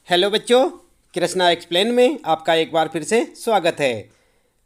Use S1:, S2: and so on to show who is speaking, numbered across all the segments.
S1: Hello बच्चों, Krishna explain में आपका एक बार फिर से स्वागत है।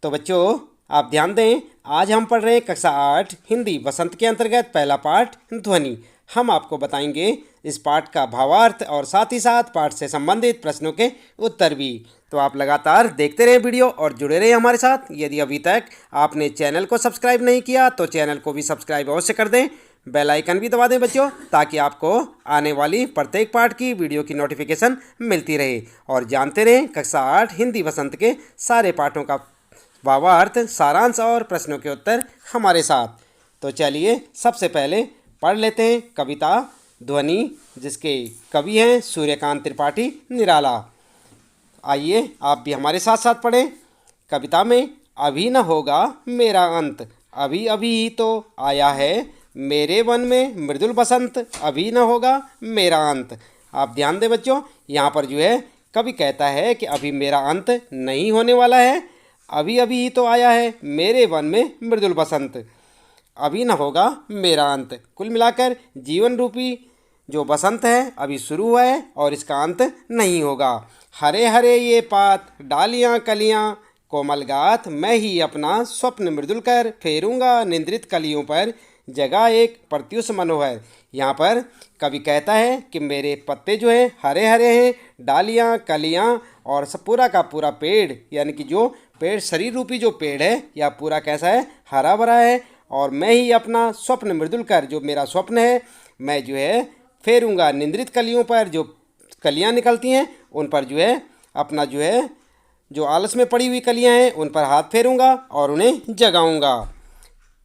S1: तो बच्चों आप ध्यान दें, आज हम पढ़ रहे हैं कक्षा 8 हिंदी वसंत के अंतर्गत पहला पाठ ध्वनि। हम आपको बताएंगे इस पाठ का भावार्थ और साथ ही साथ पाठ से संबंधित प्रश्नों के उत्तर भी। तो आप लगातार देखते रहें वीडियो और जुड़े रहें हमारे साथ। यदि अभी तक आपने चैनल को सब्सक्राइब नहीं किया तो चैनल को भी सब्सक्राइब अवश्य कर दें, बेल आइकन भी दबा दें बच्चों, ताकि आपको आने वाली प्रत्येक पाठ की वीडियो की नोटिफिकेशन मिलती रहे। और जानते रहें कक्षा 8 हिंदी वसंत के सारे पाठों का भावार्थ, सारांश और प्रश्नों के उत्तर हमारे साथ। तो चलिए सबसे पहले पढ़ लेते हैं कविता ध्वनि, जिसके कवि हैं सूर्यकांत त्रिपाठी निराला। आइए आप भी हमारे साथ साथ पढ़ें। कविता में अभी न होगा मेरा अंत, अभी अभी ही तो आया है मेरे वन में मृदुल बसंत, अभी न होगा मेरा अंत। आप ध्यान दें बच्चों, यहाँ पर जो है कवि कहता है कि अभी मेरा अंत नहीं होने वाला है, अभी अभी ही तो आया है मेरे वन में मृदुल बसंत, अभी न होगा मेरा अंत। कुल मिलाकर जीवन रूपी जो बसंत है अभी शुरू हुआ है और इसका अंत नहीं होगा। हरे हरे ये पात डालियाँ कलियाँ कोमल गात, मैं ही अपना स्वप्न मृदुल कर फेरूंगा निंद्रित कलियों पर, जगह एक प्रत्युष मनोहर। यहाँ पर कवि कहता है कि मेरे पत्ते जो हैं हरे हरे हैं, डालियाँ कलियाँ और सब पूरा का पूरा पेड़, यानी कि जो पेड़ शरीर रूपी जो पेड़ है यह पूरा कैसा है, हरा भरा है। और मैं ही अपना स्वप्न मृदुल कर, जो मेरा स्वप्न है मैं जो है फेरूंगा निंद्रित कलियों पर, जो कलियाँ निकलती हैं उन पर जो है अपना जो है जो आलस में पड़ी हुई कलियाँ हैं उन पर हाथ फेरूंगा और उन्हें जगाऊंगा।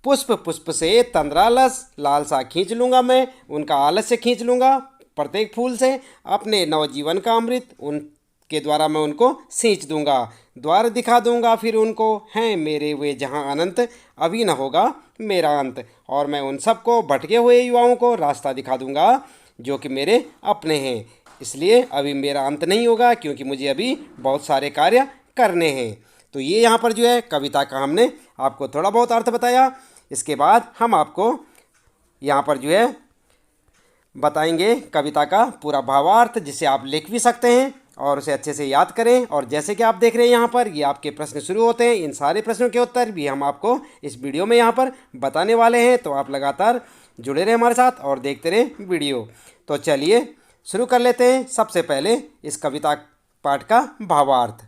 S1: पुष्प पुष्प से तंद्रालस लालसा खींच लूँगा, मैं उनका आलस्य खींच लूँगा प्रत्येक फूल से, अपने नवजीवन का अमृत उनके द्वारा मैं उनको सींच दूँगा। द्वार दिखा दूँगा फिर उनको, हैं मेरे वे जहाँ अनंत, अभी न होगा मेरा अंत। और मैं उन सबको भटके हुए युवाओं को रास्ता दिखा दूँगा जो कि मेरे अपने हैं, इसलिए अभी मेरा अंत नहीं होगा क्योंकि मुझे अभी बहुत सारे कार्य करने हैं। तो ये यहाँ पर जो है कविता का हमने आपको थोड़ा बहुत अर्थ बताया। इसके बाद हम आपको यहाँ पर जो है बताएंगे कविता का पूरा भावार्थ, जिसे आप लिख भी सकते हैं और उसे अच्छे से याद करें। और जैसे कि आप देख रहे हैं यहाँ पर ये आपके प्रश्न शुरू होते हैं, इन सारे प्रश्नों के उत्तर भी हम आपको इस वीडियो में यहाँ पर बताने वाले हैं। तो आप लगातार जुड़े रहें हमारे साथ और देखते रहें वीडियो। तो चलिए शुरू कर लेते हैं सबसे पहले इस कविता पाठ का भावार्थ।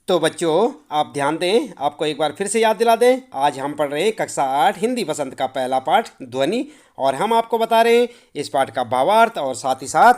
S1: तो बच्चों आप ध्यान दें, आपको एक बार फिर से याद दिला दें, आज हम पढ़ रहे हैं कक्षा 8 हिंदी वसंत का पहला पाठ ध्वनि, और हम आपको बता रहे हैं इस पाठ का भावार्थ और साथ ही साथ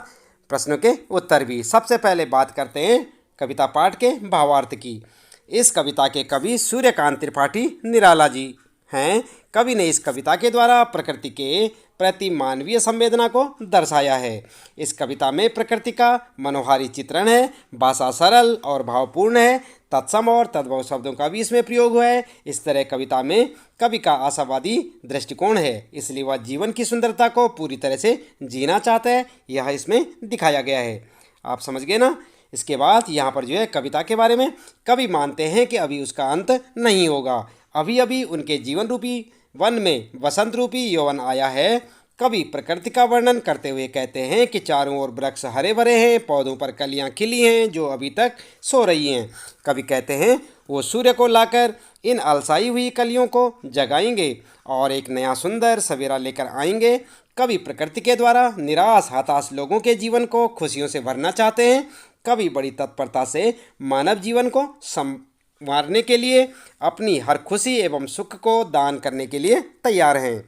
S1: प्रश्नों के उत्तर भी। सबसे पहले बात करते हैं कविता पाठ के भावार्थ की। इस कविता के कवि सूर्यकांत त्रिपाठी निराला जी हैं। कवि ने इस कविता के द्वारा प्रकृति के प्रति मानवीय संवेदना को दर्शाया है। इस कविता में प्रकृति का मनोहारी चित्रण है, भाषा सरल और भावपूर्ण है, तत्सम और तद्भव शब्दों का भी इसमें प्रयोग हुआ है। इस तरह कविता में कवि का आशावादी दृष्टिकोण है, इसलिए वह जीवन की सुंदरता को पूरी तरह से जीना चाहता है, यह इसमें दिखाया गया है। आप समझ गए ना। इसके बाद यहाँ पर जो है कविता के बारे में कवि मानते हैं कि अभी उसका अंत नहीं होगा, अभी अभी उनके जीवन रूपी वन में वसंत रूपी यौवन आया है। कवि प्रकृति का वर्णन करते हुए कहते हैं कि चारों ओर वृक्ष हरे भरे हैं, पौधों पर कलियां खिली हैं जो अभी तक सो रही हैं। कवि कहते हैं वो सूर्य को लाकर इन अलसाई हुई कलियों को जगाएंगे और एक नया सुंदर सवेरा लेकर आएंगे। कवि प्रकृति के द्वारा निराश हताश लोगों के जीवन को खुशियों से भरना चाहते हैं। कवि बड़ी तत्परता से मानव जीवन को संवारने के लिए अपनी हर खुशी एवं सुख को दान करने के लिए तैयार हैं।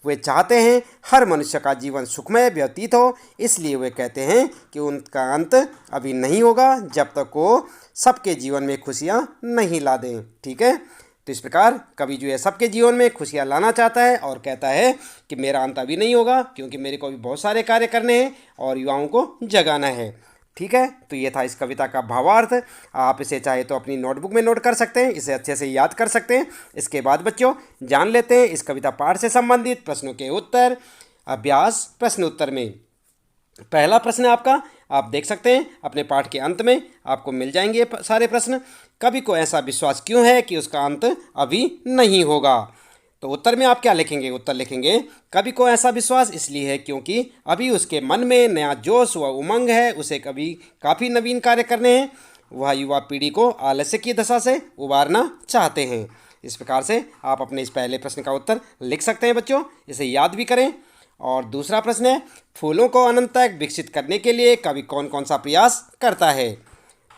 S1: वे चाहते हैं हर मनुष्य का जीवन सुखमय व्यतीत हो, इसलिए वे कहते हैं कि उनका अंत अभी नहीं होगा जब तक वो सबके जीवन में खुशियाँ नहीं ला दें। ठीक है, तो इस प्रकार कवि जो है सबके जीवन में खुशियाँ लाना चाहता है और कहता है कि मेरा अंत अभी नहीं होगा क्योंकि मेरे को अभी बहुत सारे कार्य करने हैं और युवाओं को जगाना है। ठीक है, तो ये था इस कविता का भावार्थ। आप इसे चाहे तो अपनी नोटबुक में नोट कर सकते हैं, इसे अच्छे से याद कर सकते हैं। इसके बाद बच्चों जान लेते हैं इस कविता पाठ से संबंधित प्रश्नों के उत्तर। अभ्यास प्रश्न उत्तर में पहला प्रश्न आपका, आप देख सकते हैं अपने पाठ के अंत में आपको मिल जाएंगे सारे प्रश्न। कवि को ऐसा विश्वास क्यों है कि उसका अंत अभी नहीं होगा? तो उत्तर में आप क्या लिखेंगे? उत्तर लिखेंगे कवि को ऐसा विश्वास इसलिए है क्योंकि अभी उसके मन में नया जोश व उमंग है, उसे कभी काफ़ी नवीन कार्य करने हैं, वह युवा पीढ़ी को आलस्य की दशा से उबारना चाहते हैं। इस प्रकार से आप अपने इस पहले प्रश्न का उत्तर लिख सकते हैं बच्चों, इसे याद भी करें। और दूसरा प्रश्न है, फूलों को अनंत तक विकसित करने के लिए कवि कौन कौन सा प्रयास करता है?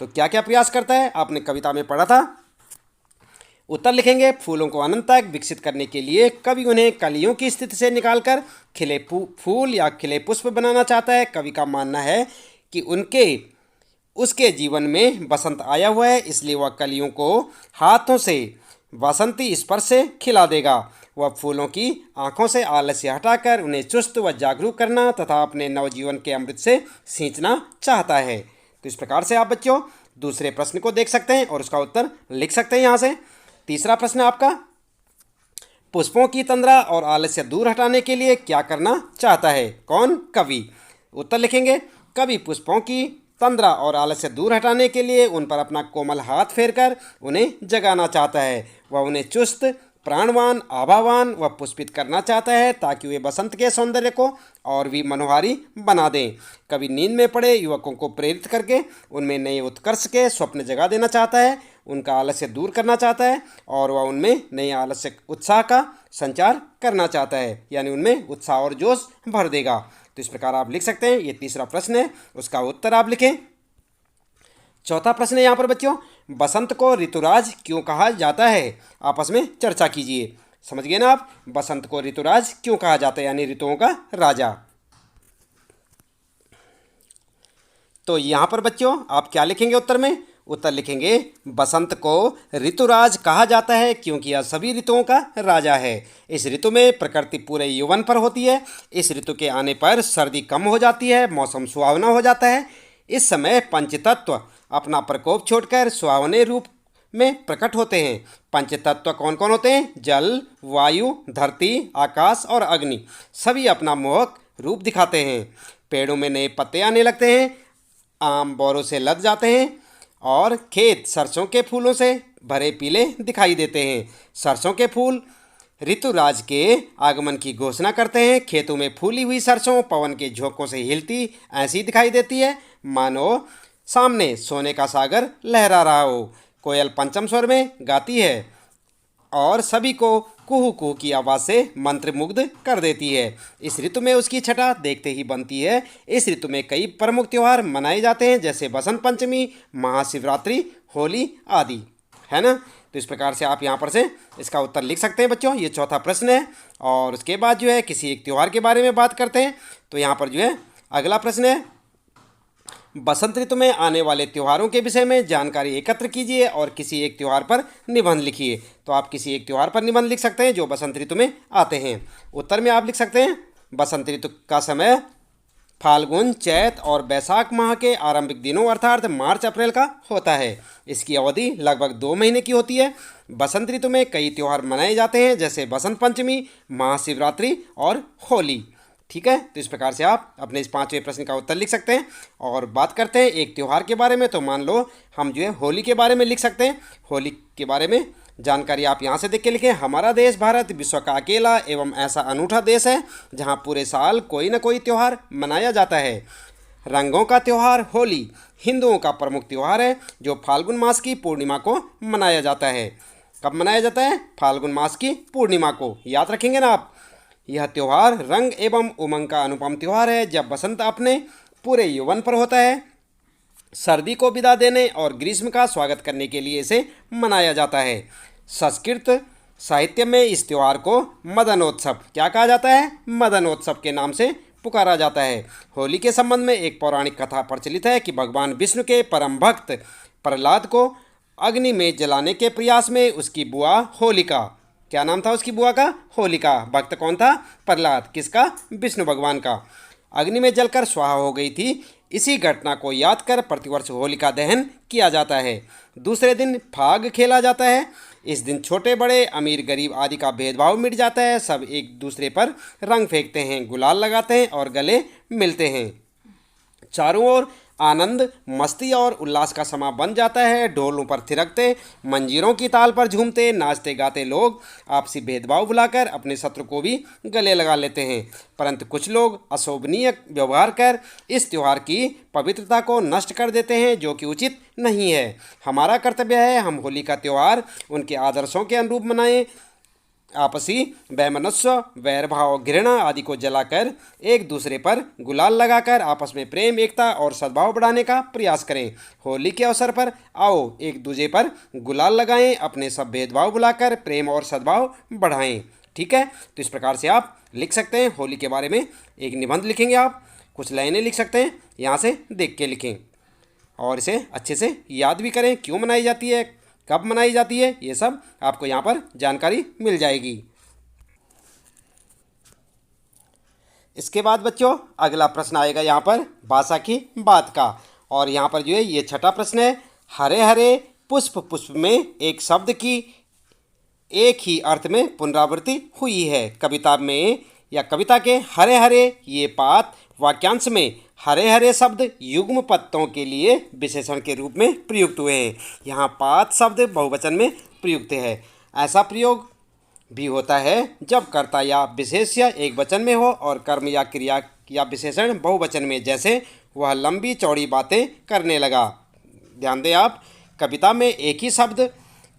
S1: तो क्या क्या प्रयास करता है आपने कविता में पढ़ा था। उत्तर लिखेंगे, फूलों को अनंत तक विकसित करने के लिए कवि उन्हें कलियों की स्थिति से निकालकर खिले फूल या खिले पुष्प बनाना चाहता है। कवि का मानना है कि उसके जीवन में बसंत आया हुआ है, इसलिए वह कलियों को हाथों से बसंती स्पर्श से खिला देगा। वह फूलों की आंखों से आलस्य हटाकर उन्हें चुस्त व जागरूक करना तथा अपने नवजीवन के अमृत से सींचना चाहता है। तो इस प्रकार से आप बच्चों दूसरे प्रश्न को देख सकते हैं और उसका उत्तर लिख सकते हैं यहाँ से। तीसरा प्रश्न आपका, पुष्पों की तंद्रा और आलस्य दूर हटाने के लिए क्या करना चाहता है? कौन? कवि। उत्तर लिखेंगे, कवि पुष्पों की तंद्रा और आलस्य दूर हटाने के लिए उन पर अपना कोमल हाथ फेरकर उन्हें जगाना चाहता है। वह उन्हें चुस्त, प्राणवान, आभावान व पुष्पित करना चाहता है ताकि वे बसंत के सौंदर्य को और भी मनोहारी बना दें। कवि नींद में पड़े युवकों को प्रेरित करके उनमें नए उत्कर्ष के स्वप्न जगा देना चाहता है, उनका आलस्य दूर करना चाहता है और वह उनमें नए आलस्य उत्साह का संचार करना चाहता है, यानी उनमें उत्साह और जोश भर देगा। तो इस प्रकार आप लिख सकते हैं। ये तीसरा प्रश्न है, उसका उत्तर आप लिखें। चौथा प्रश्न है यहाँ पर बच्चों, बसंत को ऋतुराज क्यों कहा जाता है? आपस में चर्चा कीजिए। समझ गए ना आप, बसंत को ऋतुराज क्यों कहा जाता है, यानी ऋतुओं का राजा। तो यहाँ पर बच्चों आप क्या लिखेंगे उत्तर में? उत्तर लिखेंगे, बसंत को ऋतुराज कहा जाता है क्योंकि यह सभी ऋतुओं का राजा है। इस ऋतु में प्रकृति पूरे यौवन पर होती है। इस ऋतु के आने पर सर्दी कम हो जाती है, मौसम सुहावना हो जाता है। इस समय पंचतत्व अपना प्रकोप छोड़कर सुहावने रूप में प्रकट होते हैं। पंचतत्व कौन कौन होते हैं? जल, वायु, धरती, आकाश और अग्नि सभी अपना मोहक रूप दिखाते हैं। पेड़ों में नए पत्ते आने लगते हैं, आम बोरों से लद जाते हैं और खेत सरसों के फूलों से भरे पीले दिखाई देते हैं। सरसों के फूल ऋतुराज के आगमन की घोषणा करते हैं। खेतों में फूली हुई सरसों पवन के झोंकों से हिलती ऐसी दिखाई देती है मानो सामने सोने का सागर लहरा रहा हो। कोयल पंचम स्वर में गाती है और सभी को कुहू कुहू की आवाज़ से मंत्रमुग्ध कर देती है। इस ऋतु में उसकी छटा देखते ही बनती है। इस ऋतु में कई प्रमुख त्यौहार मनाए जाते हैं जैसे बसंत पंचमी, महाशिवरात्रि, होली आदि, है ना। तो इस प्रकार से आप यहाँ पर से इसका उत्तर लिख सकते हैं बच्चों। ये चौथा प्रश्न है। और उसके बाद जो है किसी एक त्यौहार के बारे में बात करते हैं। तो यहाँ पर जो है अगला प्रश्न है, बसंत ऋतु में आने वाले त्योहारों के विषय में जानकारी एकत्र कीजिए और किसी एक त्यौहार पर निबंध लिखिए। तो आप किसी एक त्यौहार पर निबंध लिख सकते हैं जो बसंत ऋतु में आते हैं। उत्तर में आप लिख सकते हैं, बसंत ऋतु का समय फाल्गुन, चैत और बैसाख माह के आरंभिक दिनों अर्थात मार्च अप्रैल का होता है। इसकी अवधि लगभग 2 महीने की होती है। बसंत ऋतु में कई त्यौहार मनाए जाते हैं जैसे बसंत पंचमी, महाशिवरात्रि और होली। ठीक है, तो इस प्रकार से आप अपने इस 5वें प्रश्न का उत्तर लिख सकते हैं। और बात करते हैं एक त्यौहार के बारे में। तो मान लो हम जो है होली के बारे में लिख सकते हैं। होली के बारे में जानकारी आप यहाँ से देख के लिखें। हमारा देश भारत विश्व का अकेला एवं ऐसा अनूठा देश है जहाँ पूरे साल कोई न कोई त्यौहार मनाया जाता है। रंगों का त्यौहार होली हिंदुओं का प्रमुख त्यौहार है जो फाल्गुन मास की पूर्णिमा को मनाया जाता है। कब मनाया जाता है? फाल्गुन मास की पूर्णिमा को। याद रखेंगे ना आप। यह त्यौहार रंग एवं उमंग का अनुपम त्यौहार है। जब बसंत अपने पूरे यौवन पर होता है, सर्दी को विदा देने और ग्रीष्म का स्वागत करने के लिए इसे मनाया जाता है। संस्कृत साहित्य में इस त्यौहार को मदनोत्सव क्या कहा जाता है? मदनोत्सव के नाम से पुकारा जाता है। होली के संबंध में एक पौराणिक कथा प्रचलित है कि भगवान विष्णु के परम भक्त प्रहलाद को अग्नि में जलाने के प्रयास में उसकी बुआ होलिका, क्या नाम था उसकी बुआ का? होलिका। भक्त कौन था? प्रहलाद। किसका? विष्णु भगवान का। अग्नि में जलकर स्वाहा हो गई थी। इसी घटना को याद कर प्रतिवर्ष होलिका दहन किया जाता है। दूसरे दिन फाग खेला जाता है। इस दिन छोटे बड़े, अमीर गरीब आदि का भेदभाव मिट जाता है। सब एक दूसरे पर रंग फेंकते हैं, गुलाल लगाते हैं और गले मिलते हैं। चारों ओर आनंद, मस्ती और उल्लास का समा बन जाता है। ढोलों पर थिरकते, मंजीरों की ताल पर झूमते, नाचते गाते लोग आपसी भेदभाव भुलाकर अपने शत्रु को भी गले लगा लेते हैं। परंतु कुछ लोग अशोभनीय व्यवहार कर इस त्यौहार की पवित्रता को नष्ट कर देते हैं, जो कि उचित नहीं है। हमारा कर्तव्य है हम होली का त्यौहार उनके आदर्शों के अनुरूप मनाएं। आपसी वैमनस्य, वैर भाव, घृणा आदि को जलाकर एक दूसरे पर गुलाल लगाकर आपस में प्रेम, एकता और सद्भाव बढ़ाने का प्रयास करें। होली के अवसर पर आओ एक दूसरे पर गुलाल लगाएं, अपने सब भेदभाव भुलाकर प्रेम और सद्भाव बढ़ाएं। ठीक है, तो इस प्रकार से आप लिख सकते हैं। होली के बारे में एक निबंध लिखेंगे, आप कुछ लाइनें लिख सकते हैं, यहाँ से देख के लिखें और इसे अच्छे से याद भी करें। क्यों मनाई जाती है, कब मनाई जाती है, ये सब आपको यहाँ पर जानकारी मिल जाएगी। इसके बाद बच्चों अगला प्रश्न आएगा यहाँ पर भाषा की बात का, और यहाँ पर जो है ये छठा प्रश्न है। हरे हरे पुष्प पुष्प में एक शब्द की एक ही अर्थ में पुनरावृत्ति हुई है। कविता में या कविता के हरे हरे ये पात वाक्यांश में हरे हरे शब्द युग्म पत्तों के लिए विशेषण के रूप में प्रयुक्त हुए हैं। यहाँ पात शब्द बहुवचन में प्रयुक्त है। ऐसा प्रयोग भी होता है जब कर्ता या विशेष्य एक वचन में हो और कर्म या क्रिया या विशेषण बहुवचन में, जैसे वह लंबी चौड़ी बातें करने लगा। ध्यान दें आप, कविता में एक ही शब्द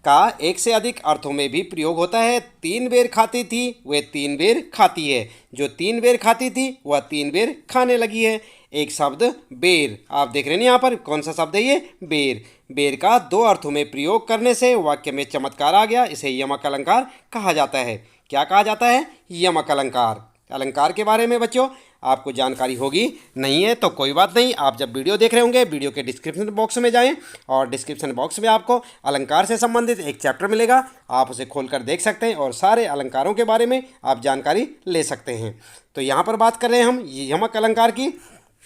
S1: का एक से अधिक अर्थों में भी प्रयोग होता है। 3 बेर खाती थी वह 3 बेर खाती है, जो 3 बेर खाती थी वह 3 बेर खाने लगी है। एक शब्द बेर, आप देख रहे हैं यहाँ पर कौन सा शब्द है ये, बेर। बेर का 2 अर्थों में प्रयोग करने से वाक्य में चमत्कार आ गया। इसे यमक अलंकार कहा जाता है। क्या कहा जाता है, यमक अलंकार। अलंकार के बारे में बच्चों आपको जानकारी होगी, नहीं है तो कोई बात नहीं, आप जब वीडियो देख रहे होंगे वीडियो के डिस्क्रिप्शन बॉक्स में जाएं और डिस्क्रिप्शन बॉक्स में आपको अलंकार से संबंधित एक चैप्टर मिलेगा, आप उसे खोलकर देख सकते हैं और सारे अलंकारों के बारे में आप जानकारी ले सकते हैं। तो यहाँ पर बात कर रहे हैं हम यमक अलंकार की।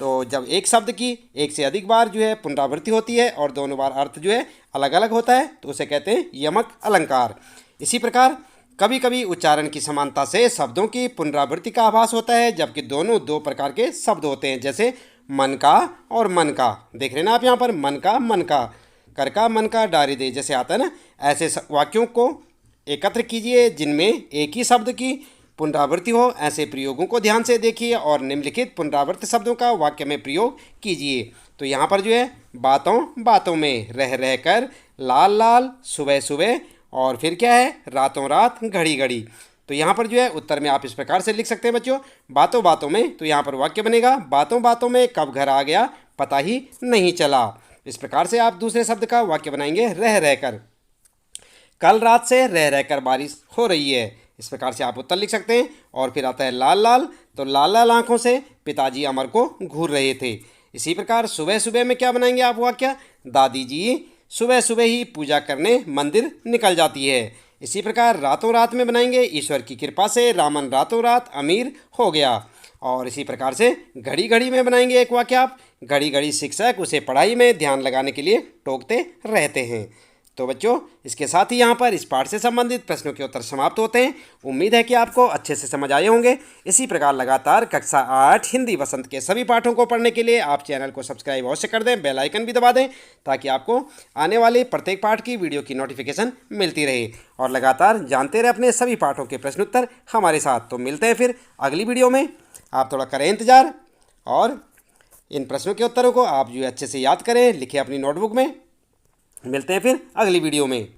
S1: तो जब एक शब्द की एक से अधिक बार जो है पुनरावृत्ति होती है और दोनों बार अर्थ जो है अलग अलग होता है तो उसे कहते हैं यमक अलंकार। इसी प्रकार कभी कभी उच्चारण की समानता से शब्दों की पुनरावृत्ति का आभास होता है, जबकि दोनों 2 प्रकार के शब्द होते हैं, जैसे मन का और मन का। देख रहे हैं ना आप यहाँ पर, मन का, कर का, मन का, डारी दे, जैसे आता है ना। ऐसे वाक्यों को एकत्र कीजिए जिनमें एक ही शब्द की पुनरावृत्ति हो। ऐसे प्रयोगों को ध्यान से देखिए और निम्नलिखित पुनरावृत्त शब्दों का वाक्य में प्रयोग कीजिए। तो यहाँ पर जो है बातों बातों में, रह रह कर, लाल लाल, सुबह सुबह, और फिर क्या है, रातों रात, घड़ी घड़ी। तो यहाँ पर जो है उत्तर में आप इस प्रकार से लिख सकते हैं बच्चों, बातों बातों में। तो यहाँ पर वाक्य बनेगा बातों बातों में कब घर आ गया पता ही नहीं चला। इस प्रकार से आप दूसरे शब्द का वाक्य बनाएंगे रह रह कर, कल रात से रह रह कर बारिश हो रही है। इस प्रकार से आप उत्तर लिख सकते हैं। और फिर आता है लाल लाल, तो लाल लाल आंखों से पिताजी अमर को घूर रहे थे। इसी प्रकार सुबह सुबह में क्या बनाएंगे आप वाक्य, दादी जी सुबह सुबह ही पूजा करने मंदिर निकल जाती है। इसी प्रकार रातों रात में बनाएंगे ईश्वर की कृपा से रामन रातों रात अमीर हो गया। और इसी प्रकार से घड़ी घड़ी में बनाएंगे एक वाक्य आप, घड़ी घड़ी शिक्षक उसे पढ़ाई में ध्यान लगाने के लिए टोकते रहते हैं। तो बच्चों इसके साथ ही यहाँ पर इस पाठ से संबंधित प्रश्नों के उत्तर समाप्त होते हैं। उम्मीद है कि आपको अच्छे से समझ आए होंगे। इसी प्रकार लगातार कक्षा 8 हिंदी वसंत के सभी पाठों को पढ़ने के लिए आप चैनल को सब्सक्राइब अवश्य कर दें, बेल आइकन भी दबा दें, ताकि आपको आने वाले प्रत्येक पाठ की वीडियो की नोटिफिकेशन मिलती रहे। और लगातार जानते रहे अपने सभी पाठों के प्रश्न उत्तर हमारे साथ। तो मिलते हैं फिर अगली वीडियो में, आप थोड़ा करें इंतज़ार और इन प्रश्नों के उत्तरों को आप जो अच्छे से याद करें, लिखें अपनी नोटबुक में। मिलते हैं फिर अगली वीडियो में।